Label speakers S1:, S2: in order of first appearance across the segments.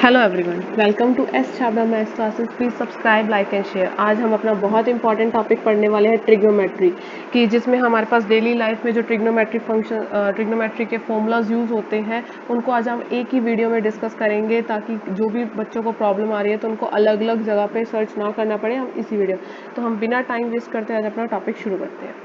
S1: Hello everyone, welcome to S Chhabra maths classes. Please subscribe, like and share. आज हम अपना बहुत इंपॉर्टेंट टॉपिक पढ़ने वाले हैं ट्रिग्नोमेट्री की, जिसमें हमारे पास डेली लाइफ में जो ट्रिग्नोमेट्री के फॉर्मूलाज यूज़ होते हैं उनको आज हम एक ही वीडियो में डिस्कस करेंगे, ताकि जो भी बच्चों को प्रॉब्लम आ रही है तो उनको अलग अलग जगह पे सर्च ना करना पड़े। हम इसी वीडियो तो हम बिना टाइम वेस्ट करते आज अपना टॉपिक शुरू करते हैं।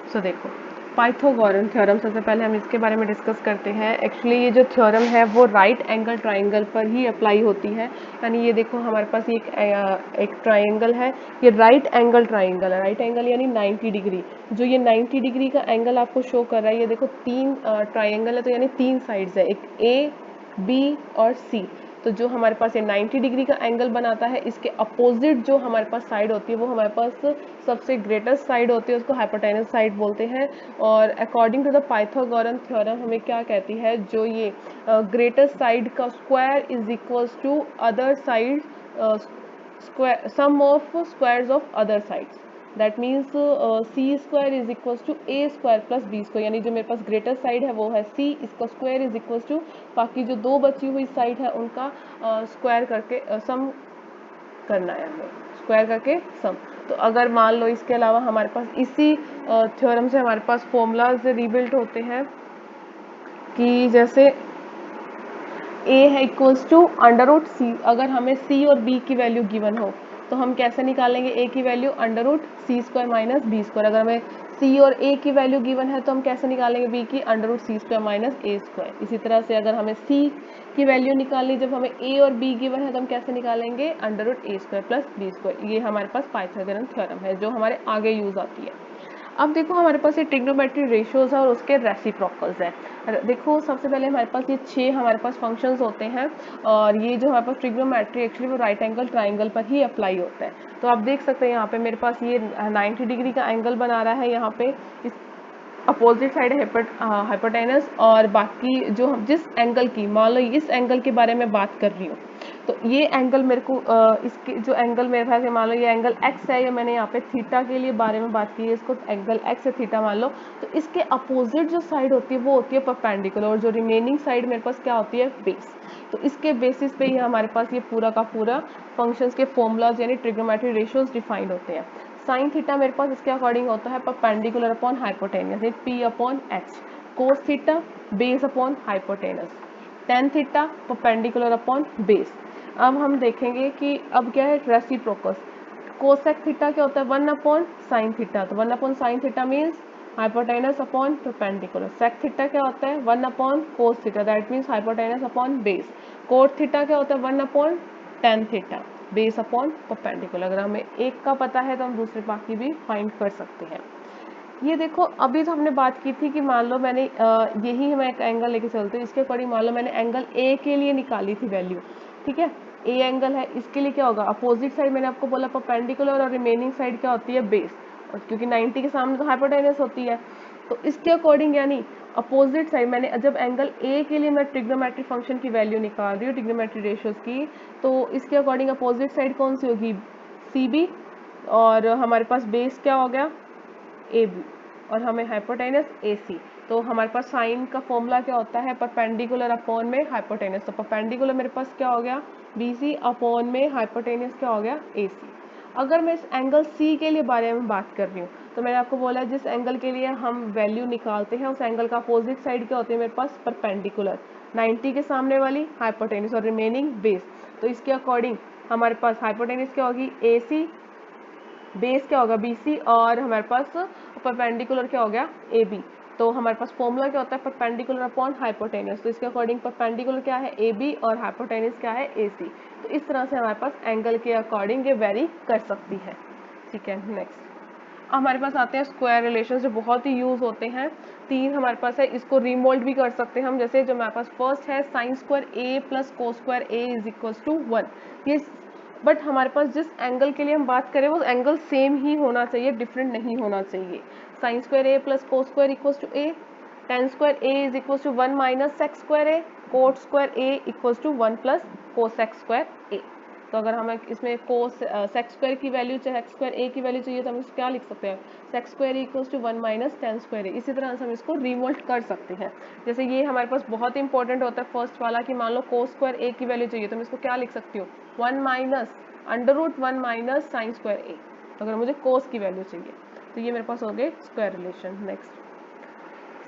S1: सो देखो, पाइथागोरन थ्योरम, सबसे पहले हम इसके बारे में डिस्कस करते हैं। एक्चुअली ये जो थ्योरम है वो राइट एंगल ट्राइंगल पर ही अप्लाई होती है। यानी ये देखो, हमारे पास एक ट्राइंगल है, ये राइट एंगल ट्राइंगल है। राइट एंगल यानी 90 डिग्री। जो ये 90 डिग्री का एंगल आपको शो कर रहा है, ये देखो तीन ट्राइंगल है, तो यानी तीन साइड्स है, एक ए, बी और सी। तो जो हमारे पास ये 90 डिग्री का एंगल बनाता है, इसके अपोजिट जो हमारे पास साइड होती है वो हमारे पास सबसे ग्रेटेस्ट साइड होती है, उसको हाइपोटेनस साइड बोलते हैं। और according to the Pythagorean theorem हमें क्या कहती है, जो ये ग्रेटेस्ट साइड का square is equals to other side square, sum of squares of other sides. That means C square is equals to A square plus B square. यानी जो मेरे पास ग्रेटर साइड है वो है सी, इसका स्क्वायर इज इक्वल्स टू बाकी जो दो बची हुई साइड है उनका स्क्वायर करके सम करना है, हमें स्क्वायर करके सम। तो अगर मान लो इसके अलावा हमारे पास इसी थ्योरम से हमारे पास फॉर्मूलाज रिबिल्ट होते हैं कि जैसे ए है इक्वल्स टू अंडर रूट सी। अगर हमें सी और बी की वैल्यू गिवन हो तो हम कैसे निकालेंगे ए की वैल्यू, अंडर रूट सी स्क्वायर माइनस बी स्क्वायर। अगर हमें सी और ए की वैल्यू गिवन है तो हम कैसे निकालेंगे बी की, अंडर रूट सी स्क्वायर माइनस ए स्क्वायर। इसी तरह से अगर हमें सी की वैल्यू निकालनी, जब हमें ए और बी गिवन है तो हम कैसे निकालेंगे, अंडर रूट ए स्क्वायर प्लस बी स्क्वायर। ये हमारे पास पाइथागोरन थ्योरम है जो हमारे आगे यूज आती है। अब देखो, हमारे पास ये ट्रिग्नोमेट्री रेशियोज है और उसके रेसिप्रोकल्स है। देखो, सबसे पहले हमारे पास ये 6 हमारे पास फंक्शंस होते हैं, और ये जो हमारे पास ट्रिग्नोमेट्री एक्चुअली वो राइट एंगल ट्राइंगल पर ही अप्लाई होता है। तो आप देख सकते हैं यहाँ पे मेरे पास ये 90 डिग्री का एंगल बना रहा है। यहाँ पे इस अपोजिट साइड है हाइपोटेनस, और बाकी जो हम जिस एंगल की, मान लो इस एंगल के बारे में बात कर रही हूँ, तो ये एंगल मेरे को इसके जो एंगल मेरे पास है, मान लो ये एंगल एक्स है, या मैंने यहाँ पे थीटा के लिए बारे में बात की है, इसको एंगल एक्स है थीटा मान लो। तो इसके अपोजिट जो साइड होती है वो होती है परपेंडिकुलर, और जो रिमेनिंग साइड मेरे पास क्या होती है, बेस। तो इसके बेसिस पे ही हमारे पास ये पूरा का पूरा फंक्शंस के फॉर्मूलाज यानी ट्रिग्नोमेट्री रेशियोज डिफाइंड होते हैं। साइन थीटा मेरे पास इसके अकॉर्डिंग होता है perpendicular upon hypotenuse, P upon H. Cos theta base upon hypotenuse. Tan theta perpendicular upon base. अब हम देखेंगे कि अब क्या है रेसिप्रोकल। कोसेक थीटा क्या होता है, 1 अपॉन साइन थीटा। तो 1 upon sine theta means hypotenuse upon perpendicular. Sec theta क्या होता है, 1 upon cos theta, that means hypotenuse upon base. Cot theta क्या होता है, 1 upon tan theta, base upon perpendicular. अगर हमें एक का पता है तो हम दूसरे बाकी भी फाइंड कर सकते हैं। ये देखो, अभी तो हमने बात की थी कि मान लो मैंने यही मैं एक एंगल लेके चलती हूँ, इसके अकॉर्डिंग मान लो मैंने एंगल ए के लिए निकाली थी वैल्यू, ठीक है। ए एंगल है, इसके लिए क्या होगा, अपोजिट साइड मैंने आपको बोला परपेंडिकुलर, और रिमेनिंग साइड क्या होती है, बेस। और क्योंकि 90 के सामने तो हाइपोटेनस होती है, तो इसके अकॉर्डिंग यानी अपोजिट साइड मैंने जब एंगल ए के लिए मैं ट्रिग्नोमेट्री फंक्शन की वैल्यू निकाल रही हूँ, ट्रिग्नोमेट्री रेशियोज की, तो इसके अकॉर्डिंग अपोजिट साइड कौन सी होगी, सी बी। और हमारे पास बेस क्या हो गया, ए बी। और हमें हाइपोटेनस ए सी। तो हमारे पास साइन का फॉर्मूला क्या होता है, परपेंडिकुलर अपॉन में हाइपोटेनस। तो परपेंडिकुलर मेरे पास क्या हो गया, बी सी, अपॉन में हाइपोटेनस क्या हो गया, ए सी। अगर मैं इस एंगल सी के लिए बारे में बात कर रही हूँ, तो मैंने आपको बोला जिस एंगल के लिए हम वैल्यू निकालते हैं उस एंगल का अपोजिट साइड क्या होती है मेरे पास, परपेंडिकुलर। 90 के सामने वाली हाइपोटेनस और रिमेनिंग बेस। तो इसके अकॉर्डिंग हमारे पास हाइपोटेनस क्या होगी, ए सी, बेस क्या होगा, बी सी, और हमारे पास परपेंडिकुलर क्या हो गया, ए बी। तो हमारे पास फॉर्मूला क्या होता है, परपेंडिकुलर अपॉन हाइपोटेनस। तो इसके अकॉर्डिंग परपेंडिकुलर क्या है, ए बी, और हाइपोटेनस क्या है, ए सी। तो इस तरह से हमारे पास एंगल के अकॉर्डिंग ये वेरी कर सकती है, ठीक है। नेक्स्ट हमारे पास आते हैं स्क्वायर रिलेशन, जो बहुत ही यूज होते हैं। तीन हमारे पास है, इसको रिमोल्ड भी कर सकते हैं हम। जैसे जो हमारे पास फर्स्ट है, sine square A plus cos square A is equal to 1। ये बट हमारे पास जिस एंगल के लिए हम बात करें वो एंगल सेम ही होना चाहिए, डिफरेंट नहीं होना चाहिए। Sine square A plus cos square equal to A, tan square A is equal to 1 minus sec square A, cot square A equal to 1 plus cosec square A. तो अगर हमें इसमें cos sec square की value sec square A की value चाहिए तो हम इसको क्या लिख सकते हैं, sec square equals to 1 minus tan square A. इसी तरह से हम इसको रिवोल्ट कर सकते हैं। जैसे ये हमारे पास बहुत इंपॉर्टेंट होता है फर्स्ट वाला कि मान लो कोस स्क्वायर ए की वैल्यू चाहिए तो मैं इसको क्या लिख सकती हूँ, 1 minus under root 1 minus sine square A, अगर मुझे कोस की वैल्यू चाहिए। तो ये मेरे पास हो गए square relation. Next,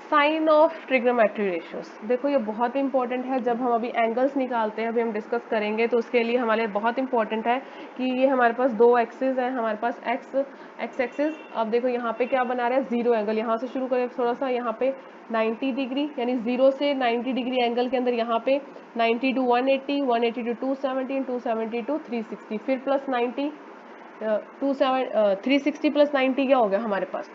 S1: sign of trigonometry ratios. देखो ये बहुत इंपॉर्टेंट है, जब हम अभी एंगल्स निकालते हैं, अभी हम डिस्कस करेंगे, तो उसके लिए हमारे बहुत इंपॉर्टेंट है कि ये हमारे पास दो एक्सिस हैं, हमारे पास एक्स एक्सिस। अब देखो यहाँ पे क्या बना रहा है, जीरो एंगल। यहाँ से शुरू करें थोड़ा सा, यहाँ पे 90 डिग्री, यानी 0 से 90 डिग्री एंगल के अंदर यहाँ पे 90 टू 180, 180 टू 270, 270 टू 360, फिर प्लस 90, 360 प्लस 90 क्या हो गया हमारे पास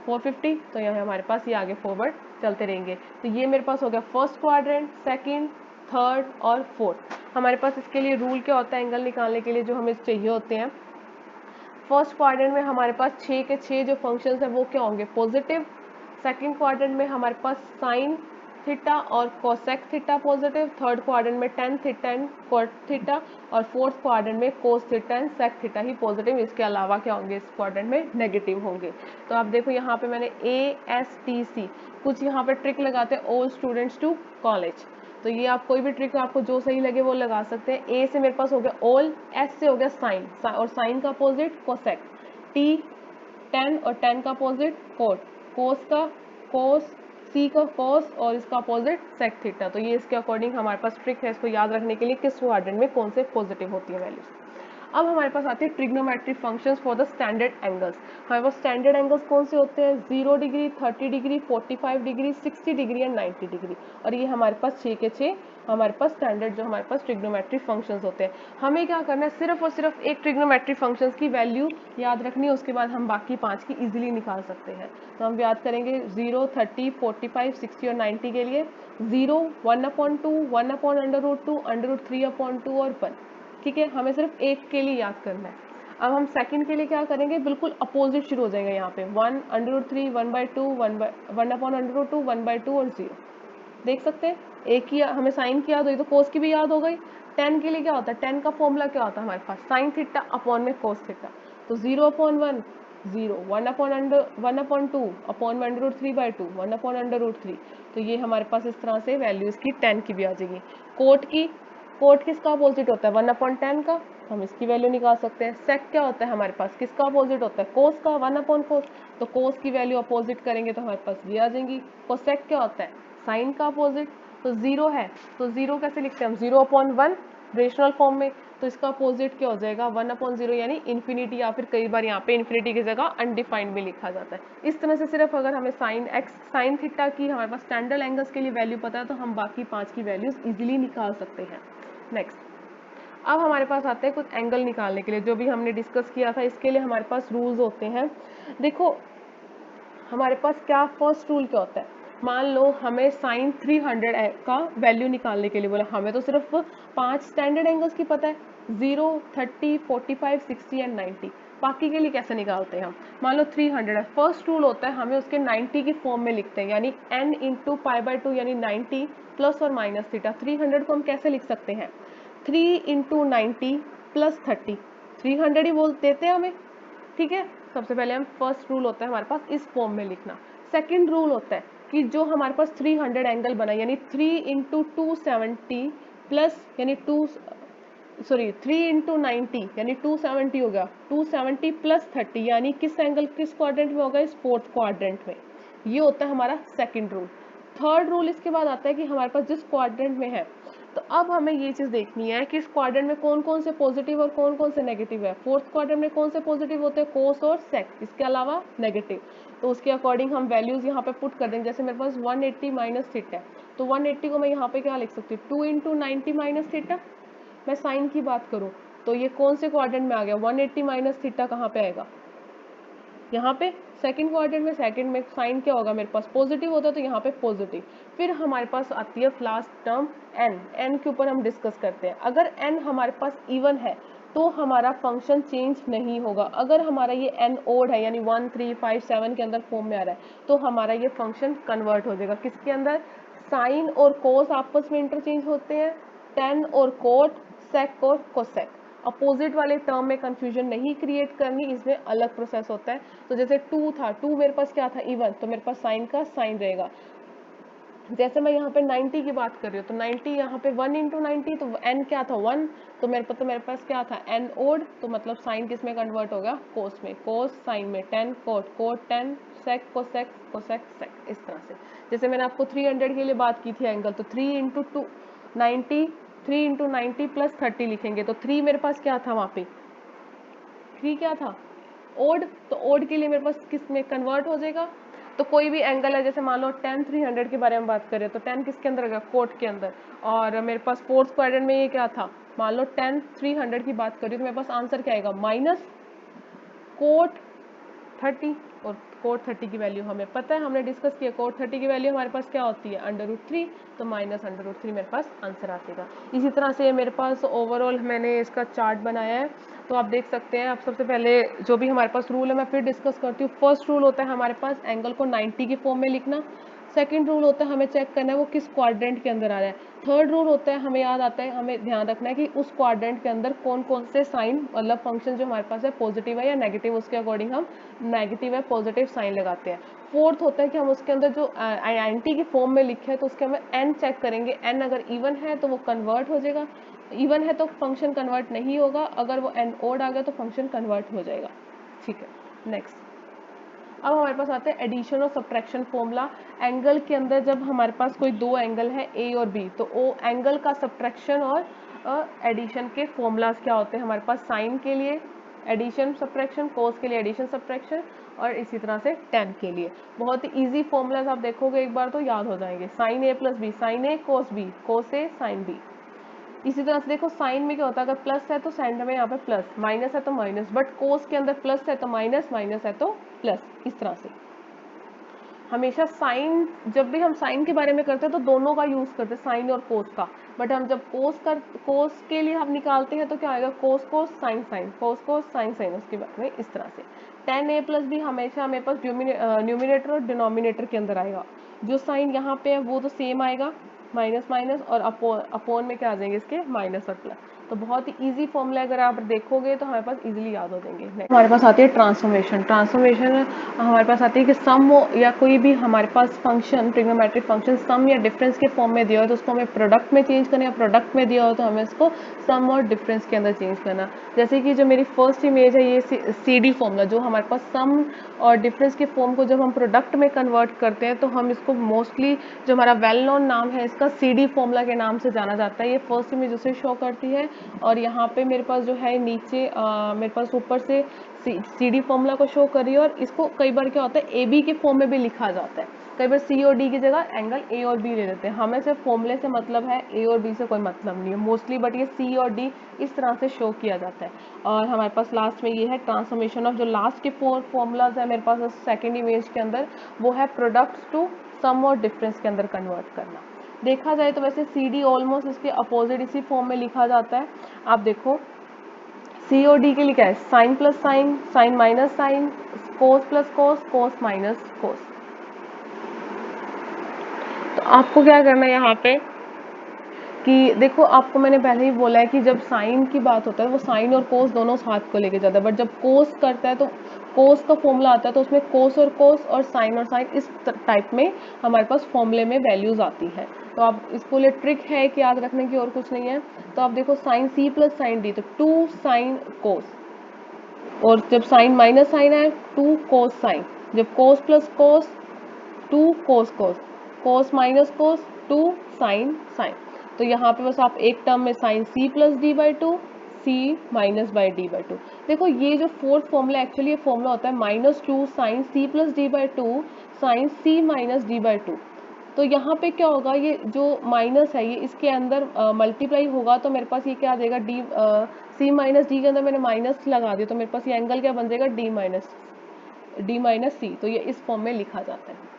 S1: 450। तो यहाँ हमारे पास ये आगे फॉरवर्ड चलते रहेंगे। तो ये मेरे पास हो गया फर्स्ट क्वाड्रेंट, सेकंड, थर्ड और फोर्थ। हमारे पास इसके लिए रूल क्या होता है एंगल निकालने के लिए जो हमें चाहिए होते हैं। फर्स्ट क्वाड्रेंट में हमारे पास 6 के 6 जो फंक्शंस हैं वो क्या होंगे, पॉजिटिव। सेकंड क्वाड्रेंट में हमारे पास साइन थीटा और cosec theta positive. Third quadrant में tan theta and cot theta, और फोर्थ क्वाड्रेंट में cos theta and sec theta ही पॉजिटिव। इसके अलावा क्या होंगे इस क्वाड्रेंट में, नेगेटिव होंगे। तो आप देखो यहाँ पे मैंने ASTC कुछ यहाँ पे ट्रिक लगाते हैं ऑल स्टूडेंट्स टू कॉलेज। तो ये आप कोई भी ट्रिक आपको जो सही लगे वो लगा सकते हैं। ए से मेरे पास हो गया ऑल, एस से हो गया साइन, और साइन का अपोजिट कोसेक, टी टेन और टेन का अपोजिट कोट, कोस का कोस, सी का कोस और इसका अपोजिट सेक थीटा। तो ये इसके अकॉर्डिंग हमारे पास ट्रिक है इसको याद रखने के लिए किस क्वाड्रेंट में कौन से पॉजिटिव होती है वैल्यूज। अब हमारे पास आती है trigonometric functions for the standard angles. हमारे पास स्टैंडर्ड एंगल्स कौन से होते हैं, 0 degree, 30 degree, 45 degree, 60 degree and 90 degree. और ये हमारे पास 6 के 6 हमारे पास स्टैंडर्ड जो हमारे पास ट्रिग्नोमेट्रिक फंक्शंस होते हैं। हमें क्या करना है, सिर्फ और सिर्फ एक ट्रिग्नोमेट्रिक फंक्शंस की वैल्यू याद रखनी है, उसके बाद हम बाकी 5 की इजीली निकाल सकते हैं। तो हम याद करेंगे 0, 30, 45, 60 और 90 के लिए 0 1/2, 1/√2, √3/2 और 1। ठीक है, हमें सिर्फ एक के लिए याद करना है। अब हम सेकंड के लिए क्या करेंगे, बिल्कुल अपोजिट शुरू हो जाएगा यहाँ पे 1/√3, 1/2, 1/√2, 1/2 और 0। देख सकते हैं एक की हमें साइन की याद हुई तो कोस की भी याद हो गई। 10 के लिए क्या होता है, 10 का फॉर्मूला क्या होता है हमारे पास, साइन थीटा अपॉन में कोस थीटा। तो 0/1 0, 1/2 अपॉन में √3/2, 1/√3। तो ये हमारे पास इस तरह से वैल्यू इसकी 10 की भी आ जाएगी। कोट किसका अपोजिट होता है, 1/10 का, हम इसकी वैल्यू निकाल सकते हैं। सेक क्या होता है हमारे पास, किसका अपोजिट होता है, कोस का, 1/कोस। तो कोस की वैल्यू अपोजिट करेंगे तो हमारे पास ये आ जाएंगी। कोसेक क्या होता है, साइन का अपोजिट। तो 0 है तो 0 कैसे लिखते हैं हम, 0/1 रेशनल फॉर्म में। तो इसका अपोजिट क्या हो जाएगा, 1/0 यानी इन्फिनिटी, या फिर कई बार यहाँ पे इन्फिनिटी की जगह अनडिफाइंड भी लिखा जाता है। इस तरह से सिर्फ अगर हमें साइन थीटा की हमारे पास स्टैंडर्ड एंगल्स के लिए वैल्यू पता है तो हम बाकी 5 की वैल्यूज इजीली निकाल सकते हैं। नेक्स्ट, अब हमारे पास आते हैं कुछ एंगल निकालने के लिए, जो भी हमने डिस्कस किया था इसके लिए हमारे पास रूल्स होते हैं। देखो हमारे पास क्या फर्स्ट रूल क्या होता है, मान लो हमें साइन 300 का वैल्यू निकालने के लिए बोला, हमें तो सिर्फ 5 स्टैंडर्ड एंगल्स की पता है, 0, 30, 45, 60 एंड 90। बाकी के लिए कैसे निकालते हैं हम, मान लो 300 है, फर्स्ट रूल होता है हमें उसके 90 की फॉर्म में लिखते हैं, यानी n इंटू π/2 यानी 90 प्लस और माइनस थीटा। 300 को हम कैसे लिख सकते हैं, 3 इंटू 90 प्लस 30, 300 ही बोल देते हैं हमें। ठीक है, सबसे पहले हम फर्स्ट रूल होता है हमारे पास इस फॉर्म में लिखना। सेकंड रूल होता है कि जो हमारे पास 300 एंगल बना, यानी 3 इंटू 270 प्लस यानी 3 इंटू 90 यानी 270 हो गया, 270 प्लस 30 यानी किस एंगल किस क्वाड्रेंट में होगा, इस फोर्थ क्वाड्रेंट में। ये होता है हमारा सेकंड रूल। थर्ड रूल इसके बाद आता है कि हमारे पास जिस क्वाड्रेंट में है, तो अब हमें ये चीज देखनी है कि इस क्वाड्रेंट में कौन कौन से पॉजिटिव और कौन कौन से नेगेटिव है। फोर्थ क्वाड्रेंट में कौन से पॉजिटिव होते हैं, कोस और सेक, इसके अलावा नेगेटिव। तो उसके अकॉर्डिंग हम वैल्यूज यहाँ पे पुट कर देंगे। जैसे मेरे पास 180 माइनस थीटा है, तो 180 को मैं यहाँ पे क्या लिख सकती हूँ, 2 इंटू 90 माइनस थीटा। मैं साइन की बात करूँ तो ये कौन से क्वाड्रेंट में आ गया, 180 माइनस थीटा कहाँ पे आएगा, यहाँ पे सेकंड क्वाड्रेंट में। सेकंड में साइन क्या होगा मेरे पास, पॉजिटिव होता है तो यहाँ पे पॉजिटिव। फिर हमारे पास आती है लास्ट टर्म n के ऊपर हम डिस्कस करते हैं। अगर n हमारे पास इवन है तो हमारा फंक्शन चेंज नहीं होगा। अगर हमारा ये n ओड है यानी 1, 3, 5, 7 के अंदर फॉर्म में आ रहा है तो हमारा ये फंक्शन कन्वर्ट हो जाएगा किसके अंदर, साइन और कोस आपस में इंटरचेंज होते हैं, टेन और कोट, सेक और कोसेक। अपोजिट वाले टर्म में कंफ्यूजन नहीं क्रिएट करनी, इसमें अलग प्रोसेस होता है। तो जैसे 2 था, 2 मेरे पास क्या था इवन, तो मेरे पास साइन का साइन रहेगा। जैसे मैं यहाँ पे 90 की बात कर रही हूँ, तो 90 यहाँ पे 1 इंटू 90, तो n क्या था 1, तो मेरे पास क्या था n ओड, तो मतलब साइन किस में कन्वर्ट होगा, कोस में, कोस साइन में, tan cot, cot tan, sec cosec, cosec sec, इस तरह से। जैसे मैंने आपको 300 के लिए बात की थी एंगल, तो 3 इंटू 2 90, 3 इंटू 90 प्लस 30 लिखेंगे, तो 3 मेरे पास क्या था वहाँ पे, 3 क्या था ओड, तो ओड के लिए मेरे पास किस में कन्वर्ट हो जाएगा। तो कोई भी एंगल है, जैसे मान लो 10 300 के बारे में बात करें, तो 10 किसके अंदर रहेगा, कोट के अंदर। और मेरे पास फोर्थ क्वाड्रेंट में ये क्या था, मान लो 10 300 की बात करी, तो मेरे पास आंसर क्या आएगा, माइनस कोट 30। और कोट 30 की वैल्यू हमें पता है, हमने डिस्कस किया, कोट 30 की वैल्यू हमारे पास क्या होती है, √3, तो माइनस √3 मेरे पास आंसर आ जाएगा। इसी तरह से मेरे पास ओवरऑल मैंने इसका चार्ट बनाया है, तो आप देख सकते हैं। अब सबसे पहले जो भी हमारे पास रूल है मैं फिर डिस्कस करती हूँ। फर्स्ट रूल होता है हमारे पास एंगल को 90 की फॉर्म में लिखना। सेकंड रूल होता है हमें चेक करना है वो किस क्वाड्रेंट के अंदर आ रहा है। थर्ड रूल होता है हमें याद आता है, हमें ध्यान रखना है कि उस क्वाड्रेंट के अंदर कौन कौन से साइन मतलब फंक्शन जो हमारे पास है पॉजिटिव है या नेगेटिव, उसके अकॉर्डिंग हम नेगेटिव या पॉजिटिव साइन लगाते हैं। फोर्थ होता है कि हम उसके अंदर जो आइडेंटिटी की फॉर्म में लिखे है तो उसके हमें एन चेक करेंगे, एन अगर इवन है तो वो कन्वर्ट हो जाएगा, इवन है तो फंक्शन कन्वर्ट नहीं होगा, अगर वो एन ओड आ गया तो फंक्शन कन्वर्ट हो जाएगा। ठीक है, नेक्स्ट। अब हमारे पास आता है एडिशन और सब्ट्रैक्शन फॉर्मूला। एंगल के अंदर जब हमारे पास कोई दो एंगल है ए और बी, तो ओ एंगल का सब्ट्रैक्शन और एडिशन के फॉर्मूलाज क्या होते हैं हमारे पास, साइन के लिए एडिशन सब्ट्रैक्शन, कोस के लिए एडिशन सब्ट्रैक्शन, और इसी तरह से टेन के लिए। बहुत ही इजी फॉर्मूलाज आप देखोगे एक बार तो याद हो जाएंगे। साइन ए प्लस बी, साइन ए कोस बी, कोस ए साइन बी। इसी तरह से देखो साइन में क्या होता है, अगर प्लस है तो साइन में यहाँ पे प्लस, माइनस है तो माइनस, बट कोस के अंदर प्लस है तो माइनस, माइनस है तो प्लस। इस तरह से हमेशा साइन, जब भी हम साइन के बारे में करते हैं तो दोनों का यूज करते हैं, साइन और कोस का। बट हम जब कोस के लिए हम निकालते हैं तो क्या आएगा, कोस कोस साइन साइन, कोस कोस साइन साइन, उसके बाद में इस तरह से। टेन ए प्लस बी हमेशा मेरे पास न्यूमिनेटर और डिनोमिनेटर के अंदर आएगा। जो साइन यहाँ पे है वो तो सेम आएगा, माइनस माइनस, और अपोन में क्या आ जाएंगे इसके, माइनस और प्लस। तो बहुत ही इजी फॉर्मूला अगर आप देखोगे तो हमारे पास इजीली याद हो जाएंगे। हमारे पास आती है ट्रांसफॉर्मेशन। ट्रांसफॉर्मेशन हमारे पास आती है कि सम या कोई भी हमारे पास फंक्शन, ट्रिग्नोमेट्रिक फंक्शन सम या डिफरेंस के फॉर्म में दिया हो तो उसको हमें प्रोडक्ट में चेंज करना है, प्रोडक्ट में दिया हो तो हमें इसको सम और डिफरेंस के अंदर चेंज करना। जैसे कि जो मेरी फर्स्ट इमेज है ये CD फॉर्मूला, जो हमारे पास सम और डिफरेंस के फॉर्म को जब हम प्रोडक्ट में कन्वर्ट करते हैं तो हम इसको मोस्टली, जो हमारा वेल नोन नाम है इसका CD फॉर्मूला के नाम से जाना जाता है। ये फर्स्ट इमेज उसे शो करती है, और यहाँ पे मेरे पास जो है नीचे मेरे पास ऊपर से CD फॉर्मूला को शो कर रही है। और इसको कई बार क्या होता है AB के फॉर्म में भी लिखा जाता है, कई बार C और D की जगह एंगल A और B ले लेते हैं। हमें सिर्फ फॉर्मूले से मतलब है, A और B से कोई मतलब नहीं है मोस्टली, बट ये C और D इस तरह से शो किया जाता है। और हमारे पास लास्ट में ये है ट्रांसफॉर्मेशन ऑफ, जो लास्ट के 4 फॉर्मूलाज है मेरे पास सेकेंड इमेज के अंदर, वो है प्रोडक्ट्स टू सम और डिफरेंस के अंदर कन्वर्ट करना। देखा जाए तो वैसे CD ऑलमोस्ट इसके अपोजिट इसी फॉर्म में लिखा जाता है। आप देखो C और D के लिए क्या है, sine plus sine, sine minus sine, cos plus cos, cos minus cos. तो आपको क्या करना है यहाँ पे कि देखो, आपको मैंने पहले ही बोला है कि जब साइन की बात होता है वो साइन और कोस दोनों साथ को लेके जाता है, बट जब कोस करता है तो कोस का फॉर्मूला आता है तो उसमें कोस और साइन इस टाइप में हमारे पास फॉर्मूले में वैल्यूज आती है। तो आप इसको लिए ट्रिक है कि याद रखने की, और कुछ नहीं है। तो आप देखो sine C plus sine D, तो 2 साइन कोस, और जब साइन माइनस साइन है 2 कोस साइन, जब cos plus cos 2 cos cos, cos minus cos 2 sine sine. तो यहाँ पे बस आप एक टर्म में sine C plus D/2, C minus by D/2। देखो ये जो फोर्थ फॉर्मूला, एक्चुअली ये फॉर्मूला होता है -2 sine C plus D/2 sine C minus D/2। तो यहाँ पे क्या होगा, ये जो माइनस है ये इसके अंदर मल्टीप्लाई होगा, तो मेरे पास ये क्या आ जाएगा, C माइनस D के अंदर मैंने माइनस लगा दिया, तो मेरे पास ये एंगल क्या बन जाएगा, D माइनस C। तो ये इस फॉर्म में लिखा जाता है।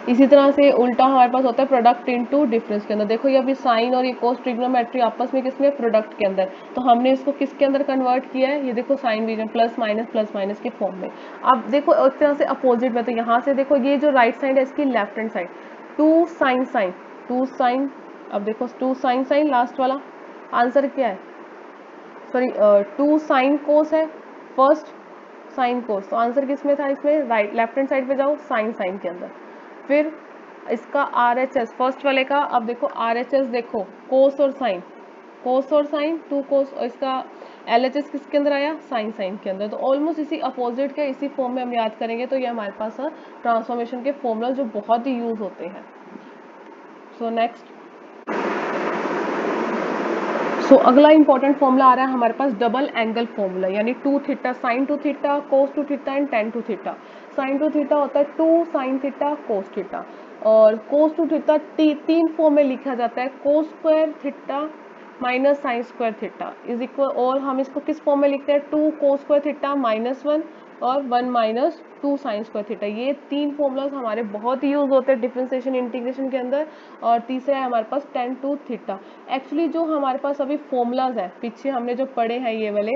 S1: इसी तरह से उल्टा हमारे पास होता है प्रोडक्ट इनटू डिफरेंस के अंदर। देखो ये अभी साइन और ये कोस ट्रिग्नोमेट्री आपस में किसमें, प्रोडक्ट के अंदर, तो हमने इसको किसके अंदर कन्वर्ट किया है, ये देखो साइन रीजन प्लस माइनस के फॉर्म में। अब देखो एक तरह से अपोजिट में, तो यहाँ से देखो ये जो राइट साइड है इसकी left hand side 2 sine sine 2 sine, अब देखो 2 साइन साइन लास्ट वाला, आंसर क्या है सॉरी 2 साइन कोस है, फर्स्ट साइन कोस, तो आंसर किस में था इसमें, राइट लेफ्ट हैंड साइड पे जाओ, साइन साइन के अंदर। फिर इसका RHS फर्स्ट वाले का, अब देखो RHS देखो, कोस और साइन, कोस और साइन 2 कोस, और इसका LHS किसके अंदर आया, साइन साइन के अंदर। तो ऑलमोस्ट इसी अपोजिट के इसी फॉर्म में हम याद करेंगे, तो ये हमारे पास ट्रांसफॉर्मेशन के फॉर्मूला जो बहुत ही यूज होते हैं। सो नेक्स्ट, सो अगला इंपॉर्टेंट फॉर्मूला आ रहा है हमारे पास डबल एंगल फॉर्मूला, यानी 2 theta sine 2 theta cos 2 theta and tan 2 theta. Sine 2 theta होता है 2 साइन थीटा कोस थीटा, और कोस 2 थीटा 3 फॉर्म में लिखा जाता है, cos square theta minus sine square theta is equal, और हम इसको किस फॉर्म में लिखते हैं, 2 कोस स्क्वायर थीटा -1 और 1 माइनस 2 साइन स्क्वायर थीटा। ये 3 फॉर्मूलाज हमारे बहुत ही यूज होते हैं डिफरेंशिएशन इंटीग्रेशन के अंदर। और तीसरा है हमारे पास tan 2 थीटा। एक्चुअली जो हमारे पास अभी फॉर्मूलाज हैं पीछे हमने जो पढ़े हैं ये वाले,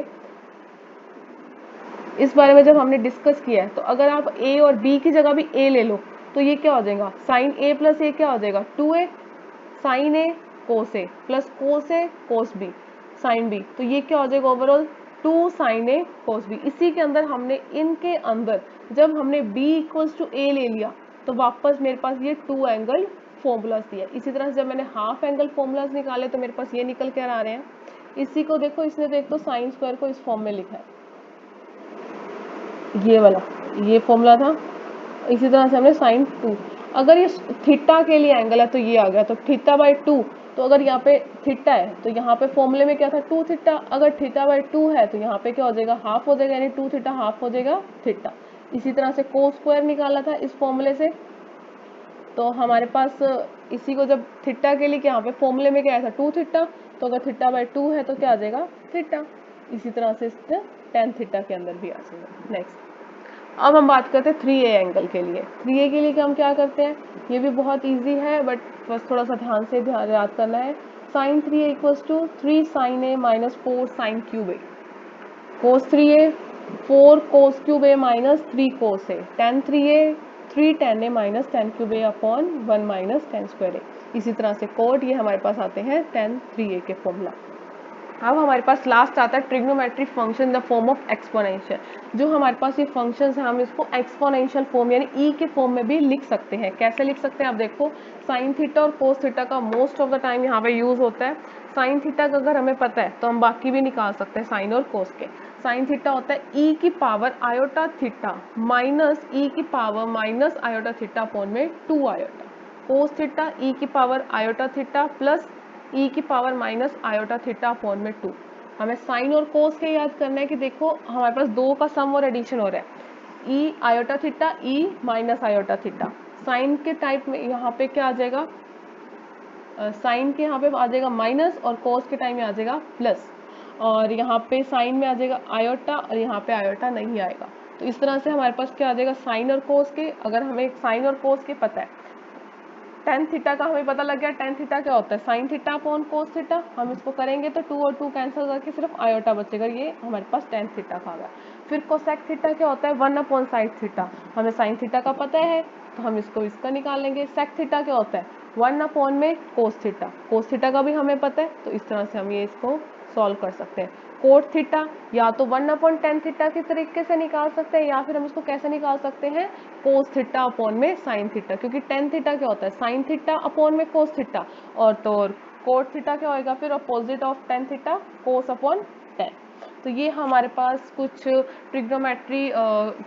S1: इस बारे में जब हमने डिस्कस किया है, तो अगर आप a और b की जगह भी a ले लो तो ये क्या हो जाएगा, साइन a प्लस a क्या हो जाएगा, 2a sine a cos a plus cos a cos b sine b, तो ये क्या हो जाएगा overall 2 sine a cos b। इसी के अंदर हमने इनके अंदर जब हमने b इक्वल्स टू a ले लिया तो वापस मेरे पास ये 2 एंगल फॉर्मूलाज दिया। इसी तरह से जब मैंने हाफ एंगल फॉर्मूलाज निकाले तो मेरे पास ये निकल कर आ रहे हैं। इसी को देखो, इसने तो एक तो साइन स्क्वायर को इस फॉर्म में लिखा है, ये वाला ये फॉर्मूला था। इसी तरह से हमने साइन 2, अगर ये थीटा के लिए एंगल है तो ये आ गया, तो थीटा बाई 2, तो अगर यहाँ पे थीटा है तो यहाँ पे फॉर्मूले में क्या था 2 थीटा, अगर थीटा बाई 2 है तो यहाँ पे क्या हो जाएगा, हाफ हो जाएगा, यानी 2 थीटा हाफ हो जाएगा थीटा। इसी तरह से कोस स्क्वायर निकाला था इस फॉर्मूले से, तो हमारे पास इसी को जब थीटा के लिए यहाँ पे फॉर्मूले में क्या आया था 2 थीटा, तो अगर थीटा बाई 2 है तो क्या आ जाएगा थीटा। इसी तरह से इससे टेन थीटा के अंदर भी आ जाएगा। नेक्स्ट, अब हम बात करते हैं 3a एंगल के लिए। 3a के लिए हम क्या करते हैं, ये भी बहुत इजी है बट बस थोड़ा सा ध्यान याद करना है। Sine 3a equals to 3 sine a minus 4 sine cube a, cos 3a 4 cos cube a minus 3 cos a, tan 3a 3 tan a minus tan cube a upon 1 minus tan square a। इसी तरह से coat ये हमारे पास आते हैं ten 3a के formula. अब हमारे पास लास्ट आता है trigonometric function in the form of exponential. जो हमारे पास ये फंक्शंस हैं हम इसको एक्सपोनेंशियल फॉर्म यानी ई के फॉर्म में भी लिख सकते हैं। कैसे लिख सकते हैं आप देखो, साइन थीटा और कोस थीटा का मोस्ट ऑफ द टाइम यहाँ पे यूज होता है। साइन थीटा का अगर हमें पता है तो हम बाकी भी निकाल सकते हैं साइन और कोस के। साइन थीटा होता है ई की पावर आयोटा थीटा माइनस ई की power minus iota theta upon में 2 आयोटा। कोस थीटा ई की पावर आयोटा थीटा प्लस ई की power minus iota theta upon में 2। हमें साइन और कोस के याद करना है कि देखो हमारे पास दो का सम और एडिशन हो रहा है, ई iota theta E minus iota theta. Sign के टाइप में यहाँ पे क्या आ जाएगा, साइन के यहाँ पे आ जाएगा माइनस और कोस के टाइम में आ जाएगा प्लस, और यहाँ पे साइन में आ जाएगा आयोटा और यहाँ पे आयोटा नहीं आएगा। तो इस तरह से हमारे पास क्या आ जाएगा साइन और कोस के, अगर हमें साइन और कोस के पता है, टेन थीटा का हमें पता लग गया, टेन थीटा क्या होता है sine theta upon cos theta. हम इसको करेंगे तो 2 और 2 कैंसिल करके सिर्फ आयोटा बचेगा, ये हमारे पास टेन थीटा का आ गया। फिर कोसेक थीटा क्या होता है 1 अपॉन साइन थीटा, हमें साइन थीटा का पता है तो हम इसको इसका निकाल लेंगे। सेक थीटा क्या होता है 1 अपॉन में कोस थीटा, कोस थीटा का भी हमें पता है, तो इस तरह से हम ये इसको सॉल्व कर सकते हैं। कोट थीटा या तो 1 अपॉन टेन थीटा के तरीके से निकाल सकते हैं, या फिर हम इसको कैसे निकाल सकते हैं कोस थीटा अपॉन में साइन थीटा, क्योंकि टेन थीटा क्या होता है साइन थीटा अपॉन में कोस थीटा, और तो कोट थीटा क्या होएगा फिर opposite of tan theta cos upon ten. तो ये हमारे पास कुछ ट्रिग्नोमेट्री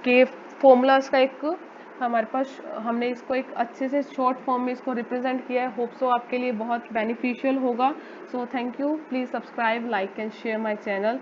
S1: के फॉर्मूलाज का एक हमारे पास, हमने इसको एक अच्छे से शॉर्ट फॉर्म में इसको रिप्रेजेंट किया है। होप सो आपके लिए बहुत बेनिफिशियल होगा। So thank you, please subscribe like and share my channel.